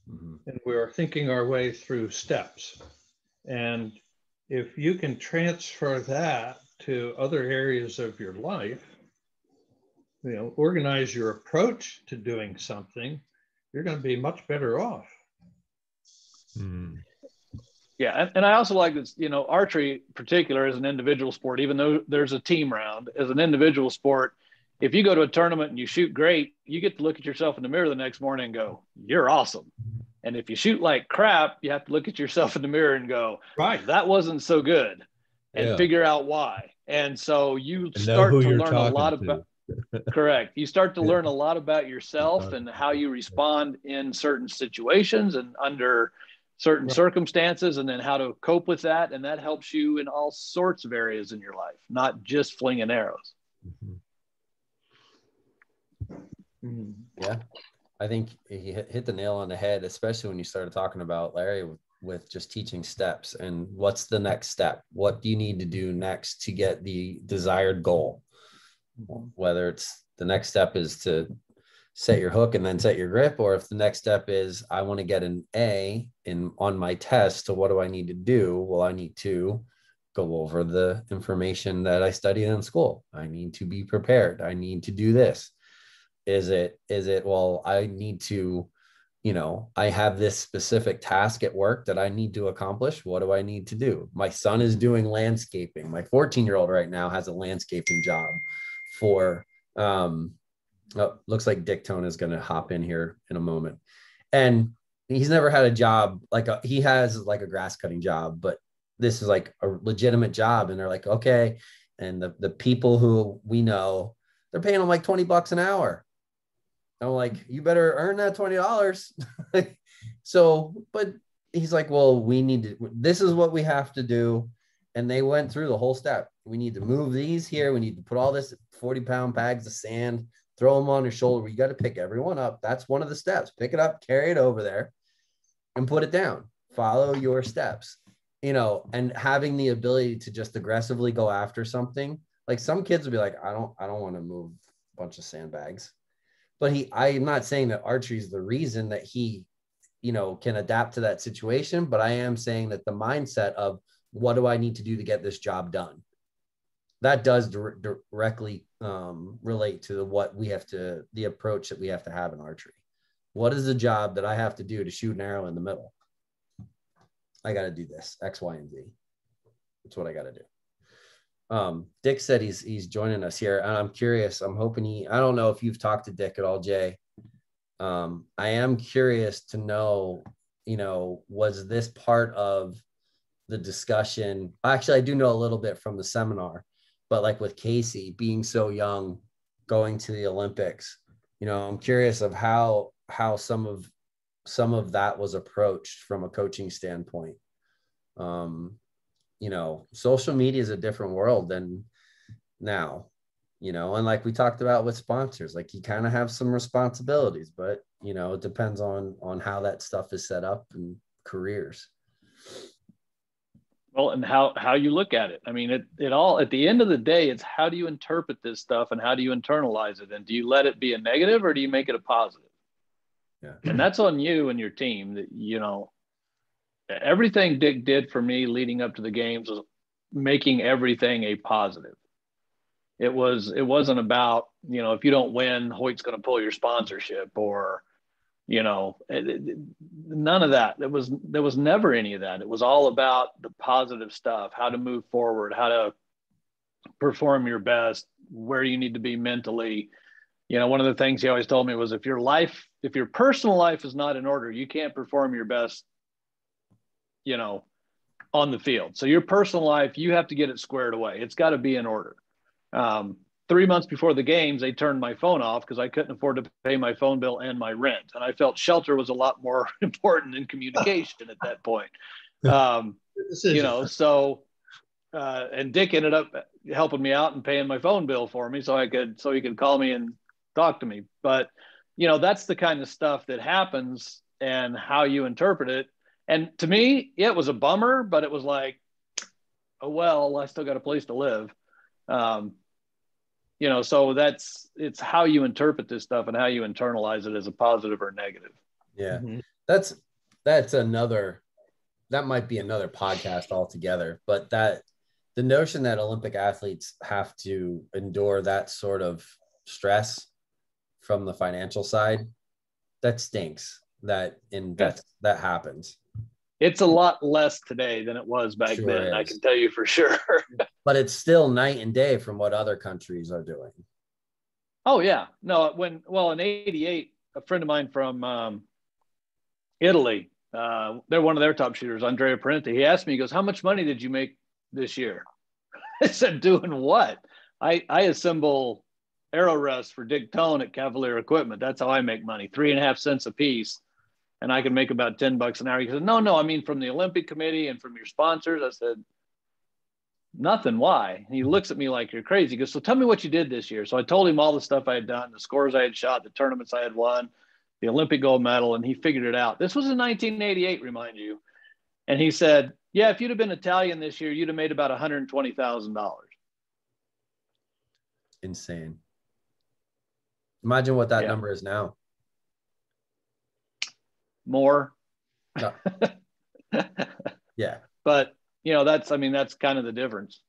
A: mm-hmm. and we are thinking our way through steps. And if you can transfer that to other areas of your life, you know, organize your approach to doing something, you're going to be much better off.
C: Mm. Yeah, and I also like this, you know, archery in particular is an individual sport, even though there's a team round. As an individual sport, if you go to a tournament and you shoot great, you get to look at yourself in the mirror the next morning and go, you're awesome. And if you shoot like crap, you have to look at yourself in the mirror and go,
A: Right.
C: that wasn't so good, and
D: Yeah.
C: figure out why. And so you
D: And know
C: start
D: who
C: to
D: you're
C: learn a lot
D: talking
C: about,
D: to.
C: correct. You start to
D: Yeah.
C: learn a lot about yourself and how you respond in certain situations and under certain
A: Right.
C: circumstances, and then how to cope with that. And that helps you in all sorts of areas in your life, not just flinging arrows.
A: Mhm.
B: Yeah, I think he hit the nail on the head, especially when you started talking about Larry with just teaching steps and what's the next step. What do you need to do next to get the desired goal? Whether it's the next step is to set your hook and then set your grip, or if the next step is I want to get an A on my test. So what do I need to do? Well, I need to go over the information that I studied in school. I need to be prepared. I need to do this. Is it, well, I need to, I have this specific task at work that I need to accomplish. What do I need to do? My son is doing landscaping. My 14-year-old right now has a landscaping job for, looks like Dick Tone is going to hop in here in a moment. And he's never had a job he has like a grass cutting job, but this is like a legitimate job. And they're like, okay. And the people who we know, they're paying him like $20 an hour. I'm like, you better earn that $20. So, but he's like, well, this is what we have to do. And they went through the whole step. We need to move these here. We need to put all this 40-pound bags of sand, throw them on your shoulder. You got to pick everyone up. That's one of the steps. Pick it up, carry it over there, and put it down. Follow your steps, and having the ability to just aggressively go after something. Like some kids will be like, I don't want to move a bunch of sandbags. But I'm not saying that archery is the reason that he, can adapt to that situation. But I am saying that the mindset of what do I need to do to get this job done? That does directly relate to the approach that we have to have in archery. What is the job that I have to do to shoot an arrow in the middle? I got to do this, X, Y, and Z. That's what I got to do. Dick said he's joining us here, and I'm curious. I'm hoping I don't know if you've talked to Dick at all, Jay. I am curious to know, was this part of the discussion? Actually, I do know a little bit from the seminar, but like with Casey being so young, going to the Olympics, I'm curious of how some of that was approached from a coaching standpoint. Social media is a different world than now, and like we talked about with sponsors, like you kind of have some responsibilities, but it depends on how that stuff is set up and careers.
C: Well, and how you look at it. I mean, it all, at the end of the day, it's how do you interpret this stuff and how do you internalize it? And do you let it be a negative or do you make it a positive?
B: Yeah.
C: And that's on you and your team. That, everything Dick did for me leading up to the games was making everything a positive. It wasn't about, if you don't win, Hoyt's going to pull your sponsorship or, none of that. There was never any of that. It was all about the positive stuff, how to move forward, how to perform your best, where you need to be mentally. One of the things he always told me was if your personal life is not in order, you can't perform your best, on the field. So your personal life, you have to get it squared away. It's got to be in order. 3 months before the games, they turned my phone off because I couldn't afford to pay my phone bill and my rent. And I felt shelter was a lot more important than communication at that point. And Dick ended up helping me out and paying my phone bill for me so he could call me and talk to me. But, that's the kind of stuff that happens and how you interpret it. And to me, it was a bummer, but it was like, oh, well, I still got a place to live. So it's how you interpret this stuff and how you internalize it as a positive or negative.
B: Yeah.
A: Mm-hmm.
B: That might be another podcast altogether, but the notion that Olympic athletes have to endure that sort of stress from the financial side, that stinks. That happens.
C: It's a lot less today than it was back
B: Sure
C: then.
B: is.
C: I can tell you for sure.
B: But it's still night and day from what other countries are doing.
C: Oh yeah. No, in 88, a friend of mine from Italy. They're one of their top shooters, Andrea Parenti. He asked me, he goes, how much money did you make this year? I said, doing what? I assemble arrow rests for Dick Tone at Cavalier Equipment. That's how I make money, 3.5 cents a piece. And I can make about $10 an hour. He said, no, I mean, from the Olympic Committee and from your sponsors. I said, nothing. Why? And he looks at me like, you're crazy. He goes, so tell me what you did this year. So I told him all the stuff I had done, the scores I had shot, the tournaments I had won, the Olympic gold medal, and he figured it out. This was in 1988, remind you. And he said, yeah, if you'd have been Italian this year, you'd have made about $120,000.
B: Insane. Imagine what that number is now.
C: More.
B: No. Yeah.
C: But, that's kind of the difference.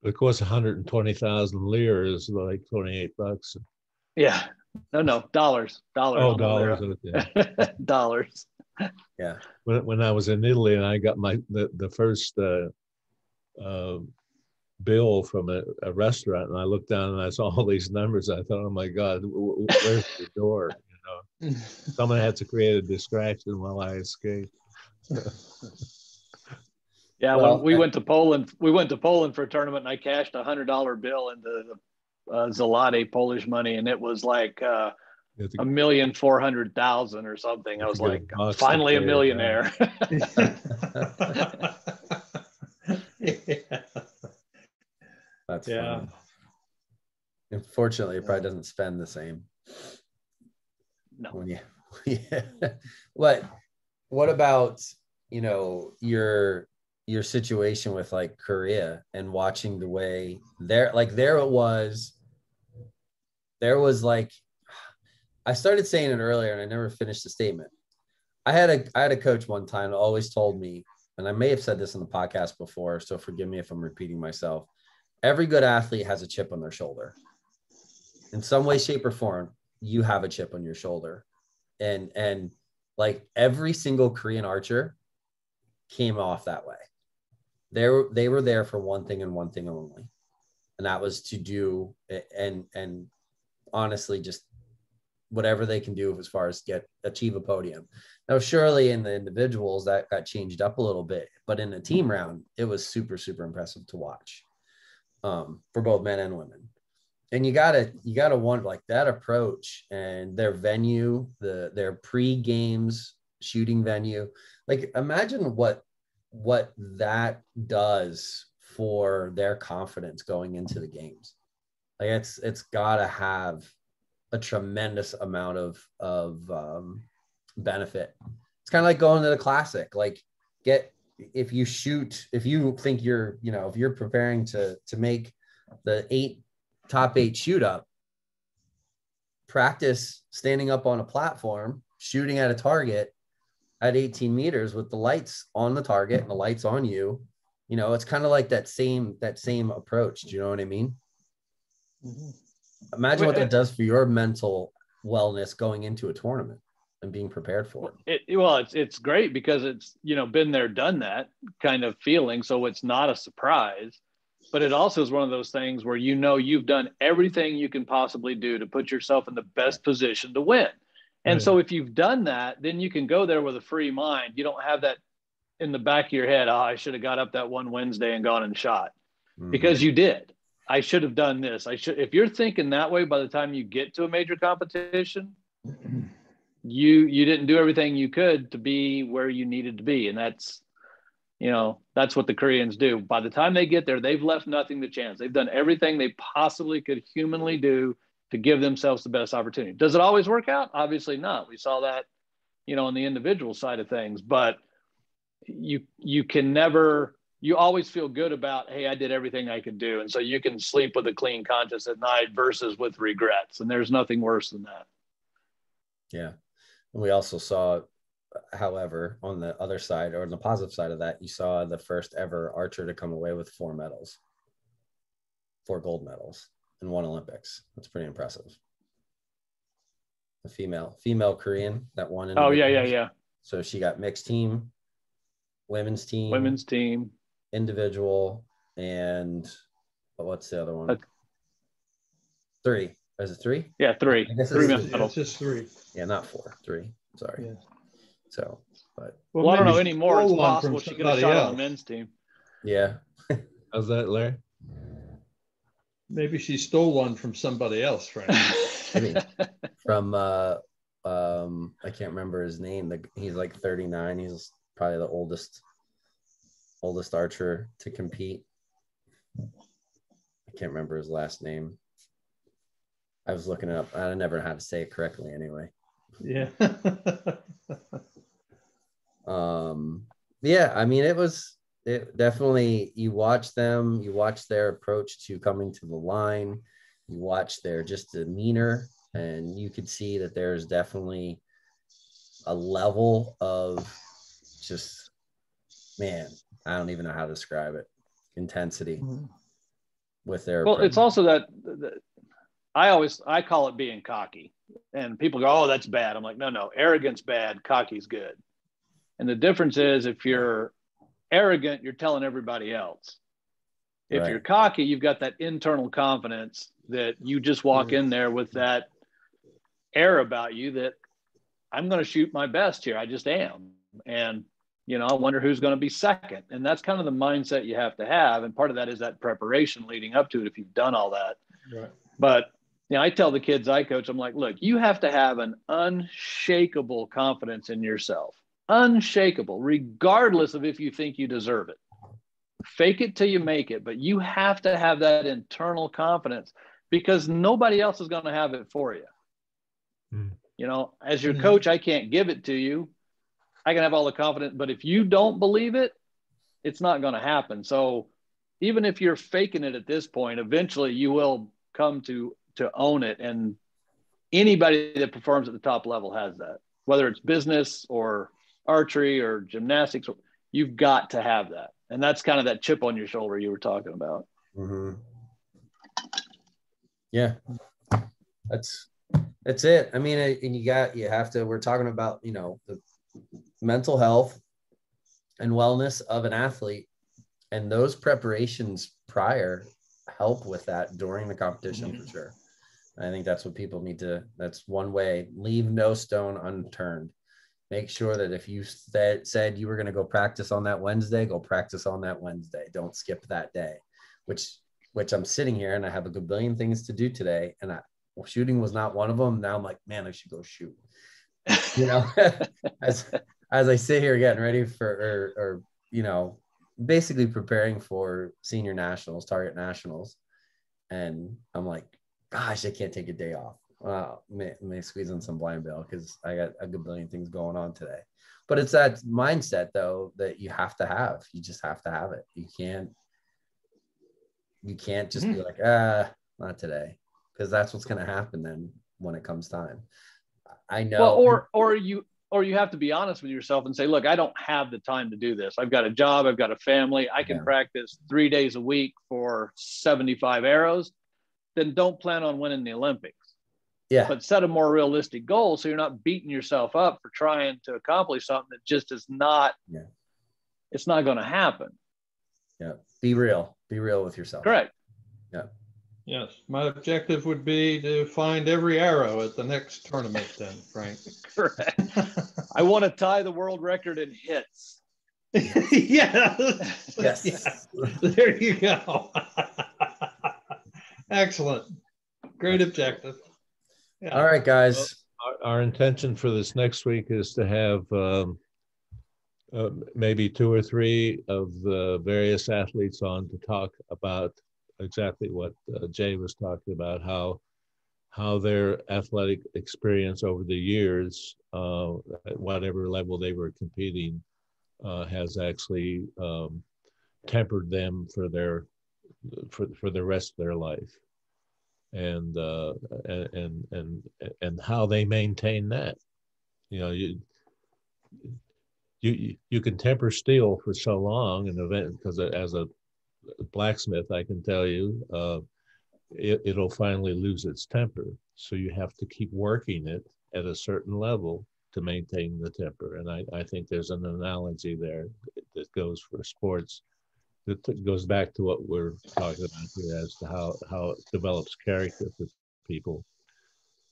D: Of course, 120,000 lira is like $28.
C: Yeah. No, dollars.
D: Oh, dollars. Okay.
C: Dollars.
B: Yeah.
D: When I was in Italy and I got the first bill from a restaurant, and I looked down and I saw all these numbers, I thought, oh my God, where's the door? Someone had to create a distraction while I escaped.
C: Yeah, when we went to Poland for a tournament, and I cashed $100 bill into the Zloty Polish money, and it was like $1,400,000 or something. I was like, finally a millionaire.
B: That's funny. Unfortunately, it probably doesn't spend the same.
C: No.
B: Yeah. What about, your situation with like Korea and watching the way there was like, I started saying it earlier and I never finished the statement. I had a coach one time who always told me, and I may have said this in the podcast before, so forgive me if I'm repeating myself. Every good athlete has a chip on their shoulder. In some way, shape, or form, you have a chip on your shoulder. And like every single Korean archer came off that way. They were there for one thing and one thing only. And that was to do and honestly just whatever they can do as far as achieve a podium. Now, surely in the individuals that got changed up a little bit, but in the team round, it was super, super impressive to watch for both men and women. And you gotta wonder, like, that approach and their venue, their pre-games shooting venue. Like, imagine what that does for their confidence going into the games. Like, it's gotta have a tremendous amount of benefit. It's kind of like going to the Classic. Like, if you think if you're preparing to make the top 8 shoot up, practice standing up on a platform, shooting at a target at 18 meters with the lights on the target and the lights on you. It's kind of like that same approach. Do you know what I mean? Mm-hmm. Imagine what that does for your mental wellness going into a tournament and being prepared for it.
C: It's great because it's, been there, done that kind of feeling. So it's not a surprise. But it also is one of those things where you've done everything you can possibly do to put yourself in the best position to win. And right. So if you've done that, then you can go there with a free mind. You don't have that in the back of your head, I should have got up that one Wednesday and gone and shot. Because you did. I should have done this. If you're thinking that way by the time you get to a major competition, you didn't do everything you could to be where you needed to be. And that's what the Koreans do. By the time they get there, they've left nothing to chance. They've done everything they possibly could humanly do to give themselves the best opportunity. Does it always work out? Obviously not. We saw that, on the individual side of things, but you can never, you always feel good about, hey, I did everything I could do. And so you can sleep with a clean conscience at night versus with regrets. And there's nothing worse than that.
B: Yeah. And we also saw, however, on the other side, or on the positive side of that, you saw the first ever archer to come away with 4 gold medals in 1 Olympics. That's pretty impressive. The female Korean that won.
C: Oh, yeah.
B: So she got mixed team, women's team, individual, and what's the other one? 3. Is it 3?
C: Yeah, 3. 3 medals.
A: It's just 3.
B: Yeah, not 4. 3. Sorry. Yeah. So, but
C: well, I don't
A: maybe
C: know
A: she
C: anymore. It's
A: stole one
C: possible
A: from
C: she could have
A: somebody
C: shot on
A: else.
C: the men's team.
B: yeah.
D: How's that, Larry?
A: Maybe she stole one from somebody else, Frank.
B: Maybe. From I can't remember his name. He's like 39. He's probably the oldest archer to compete. I can't remember his last name. I was looking it up. I never had to say it correctly anyway.
A: Yeah.
B: Yeah, I mean, it definitely, you watch them, you watch their approach to coming to the line, you watch their just demeanor, and you could see that there's definitely a level of just, man, I don't even know how to describe it, intensity with their
C: Well,
B: approach.
C: it's also that I call it being cocky, and people go, "Oh, that's bad." I'm like, no, arrogance bad, cocky's good. And the difference is, if you're arrogant, you're telling everybody else. If
B: Right.
C: you're cocky, you've got that internal confidence that you just walk in there with that air about you that I'm going to shoot my best here. I just am. And, I wonder who's going to be second. And that's kind of the mindset you have to have. And part of that is that preparation leading up to it, if you've done all that.
A: Right.
C: But, I tell the kids I coach, I'm like, look, you have to have an unshakable confidence in yourself. Unshakable, regardless of if you think you deserve it. Fake it till you make it, but you have to have that internal confidence, because nobody else is going to have it for you. As your coach, I can't give it to you. I can have all the confidence, but if you don't believe it, it's not going to happen. So even if you're faking it at this point, eventually you will come to own it. And anybody that performs at the top level has that, whether it's business or archery or gymnastics, you've got to have that. And that's kind of that chip on your shoulder you were talking about.
B: Mm-hmm. Yeah, that's it. I mean, and you have to, we're talking about, the mental health and wellness of an athlete, and those preparations prior help with that during the competition for sure. I think that's what people need to, that's one way, leave no stone unturned. Make sure that if you said you were going to go practice on that Wednesday, go practice on that Wednesday. Don't skip that day, which I'm sitting here and I have a good billion things to do today. And shooting was not one of them. Now I'm like, man, I should go shoot. As I sit here getting ready for, or basically preparing for senior nationals, target nationals. And I'm like, gosh, I can't take a day off. May squeeze in some blind bale because I got a good billion things going on today. But it's that mindset though that you have to have. You just have to have it. You can't just be like, not today, because that's what's going to happen then when it comes time. I know.
C: Well, or you have to be honest with yourself and say, look, I don't have the time to do this. I've got a job. I've got a family. I can practice 3 days a week for 75 arrows. Then don't plan on winning the Olympics.
B: Yeah.
C: But set a more realistic goal so you're not beating yourself up for trying to accomplish something that just is not, it's not going to happen.
B: Yeah. Be real with yourself.
C: Correct.
B: Yeah.
A: Yes. My objective would be to find every arrow at the next tournament then, Frank.
C: Correct. I want to tie the world record in hits.
A: Yes.
B: Yes.
A: Yeah. There you go. Excellent. Great objective.
B: Yeah. All right, guys.
D: Our intention for this next week is to have maybe 2 or 3 of the various athletes on to talk about exactly what Jay was talking about, how their athletic experience over the years, at whatever level they were competing, has actually tempered them for the rest of their life, and how they maintain that. You can temper steel for so long in event, because as a blacksmith, I can tell you, it'll finally lose its temper. So you have to keep working it at a certain level to maintain the temper. And I think there's an analogy there that goes for sports, that goes back to what we're talking about here as to how it develops character for people.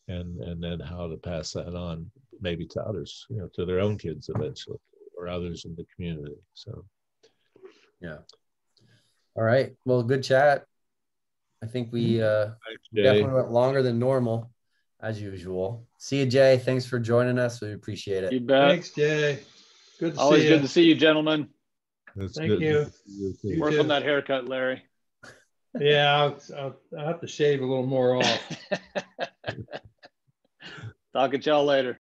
D: and then how to pass that on maybe to others, to their own kids eventually, or others in the community. So,
B: yeah. All right. Well, good chat. I think we definitely went longer than normal, as usual. See you, Jay. Thanks for joining us. We appreciate it.
C: You bet.
A: Thanks, Jay. Good to
C: Always
A: see you.
C: good to see you, gentlemen.
A: Thank you.
C: You work on that haircut, Larry.
A: Yeah, I'll have to shave a little more off.
C: Talk at y'all later.